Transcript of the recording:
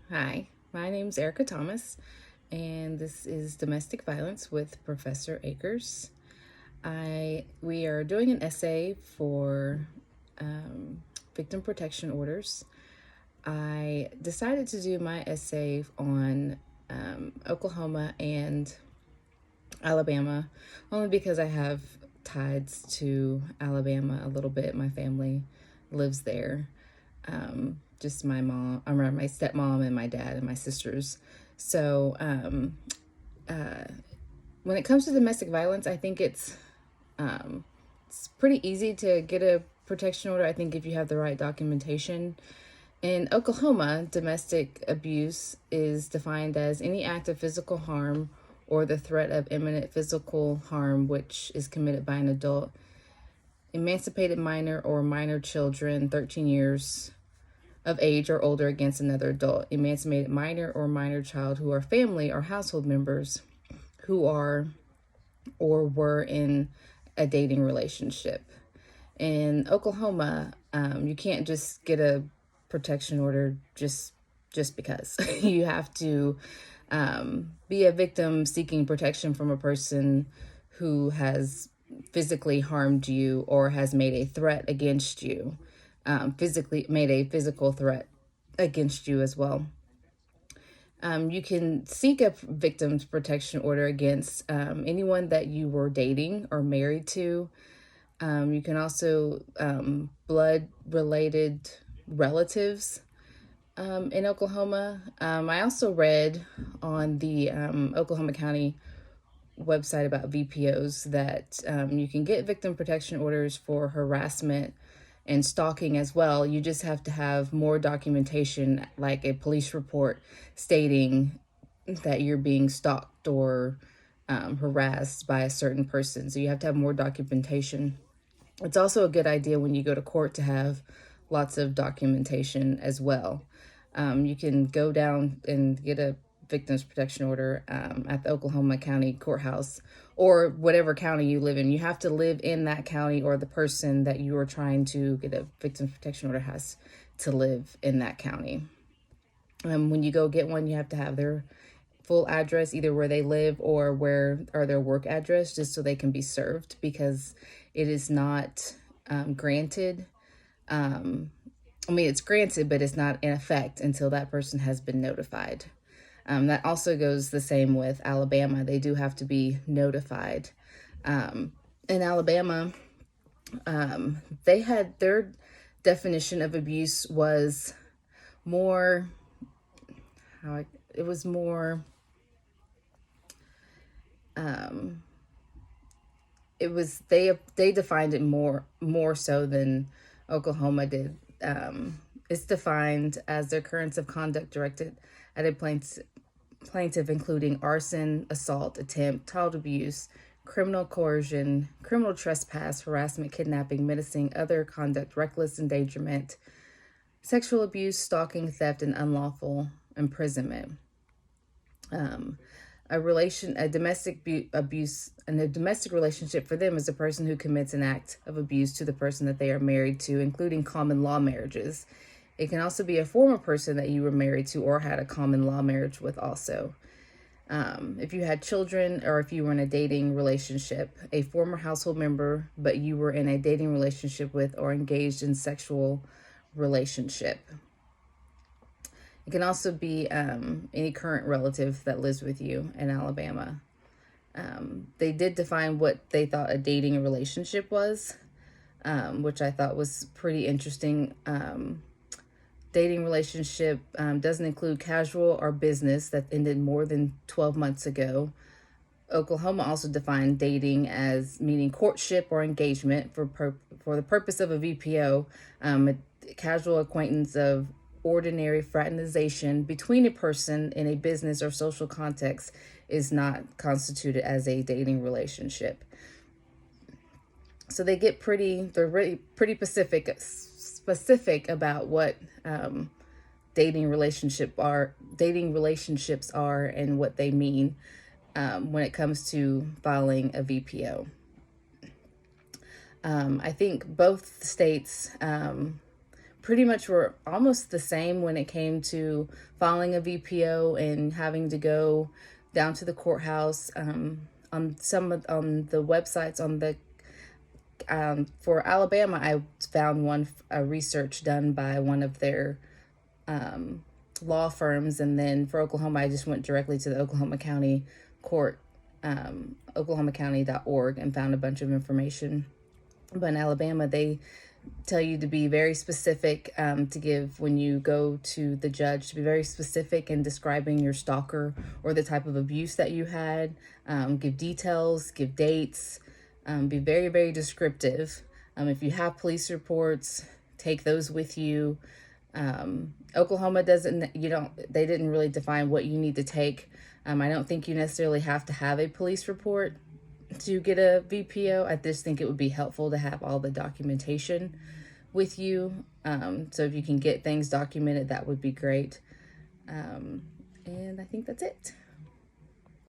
Hi, my name's Erica Thomas, and this is Domestic Violence with Professor Akers. We are doing an essay for victim protection orders. I decided to do my essay on Oklahoma and Alabama only because I have ties to Alabama a little bit. My family lives there. Just my mom, I remember my stepmom and my dad and my sisters. So when it comes to domestic violence, I think it's pretty easy to get a protection order. I think if you have the right documentation. In Oklahoma, domestic abuse is defined as any act of physical harm or the threat of imminent physical harm which is committed by an adult, emancipated minor or minor children 13 years of age or older against another adult, emancipated minor or minor child who are family or household members who are or were in a dating relationship. In Oklahoma, you can't just get a protection order just because. You have to be a victim seeking protection from a person who has physically harmed you or has made a threat against you, physically made a physical threat against you as well. You can seek a victim's protection order against anyone that you were dating or married to. You can also blood related relatives in Oklahoma. I also read on the Oklahoma County website about VPOs that you can get victim protection orders for harassment and stalking as well. You just have to have more documentation, like a police report stating that you're being stalked or harassed by a certain person. So you have to have more documentation. It's also a good idea when you go to court to have lots of documentation as well. You can go down and get a victims protection order at the Oklahoma County Courthouse or whatever county you live in. You have to live in that county, or the person that you are trying to get a victims protection order has to live in that county. When you go get one, you have to have their full address, either where they live or their work address, just so they can be served, because it is not granted. It's granted, but it's not in effect until that person has been notified. That also goes the same with Alabama. They do have to be notified. In Alabama, they had their definition of abuse was more, it was more, it was they defined it more so than Oklahoma did. It's defined as the occurrence of conduct directed at a plaintiff, including arson, assault, attempt, child abuse, criminal coercion, criminal trespass, harassment, kidnapping, menacing, other conduct, reckless endangerment, sexual abuse, stalking, theft, and unlawful imprisonment. A domestic abuse, and a domestic relationship for them is a person who commits an act of abuse to the person that they are married to, including common law marriages. It can also be a former person that you were married to or had a common law marriage with also. If you had children, or if you were in a dating relationship, a former household member, but you were in a dating relationship with or engaged in sexual relationship. It can also be any current relative that lives with you in Alabama. They did define what they thought a dating relationship was, which I thought was pretty interesting. Dating relationship doesn't include casual or business that ended more than 12 months ago. Oklahoma also defined dating as meaning courtship or engagement for the purpose of a VPO, a casual acquaintance of ordinary fraternization between a person in a business or social context is not constituted as a dating relationship. So they're really pretty specific about what dating relationships are and what they mean when it comes to filing a VPO. I think both states pretty much were almost the same when it came to filing a VPO and having to go down to the courthouse. On the websites on the for Alabama, I found a research done by one of their law firms, and then for Oklahoma, I just went directly to the Oklahoma County Court, oklahomacounty.org, and found a bunch of information. But in Alabama, they tell you to be very specific, to give, when you go to the judge, to be very specific in describing your stalker or the type of abuse that you had. Give details, give dates, be very, very descriptive. If you have police reports, take those with you. Oklahoma they didn't really define what you need to take. I don't think you necessarily have to have a police report to get a VPO. I just think it would be helpful to have all the documentation with you. So if you can get things documented, that would be great. And I think that's it.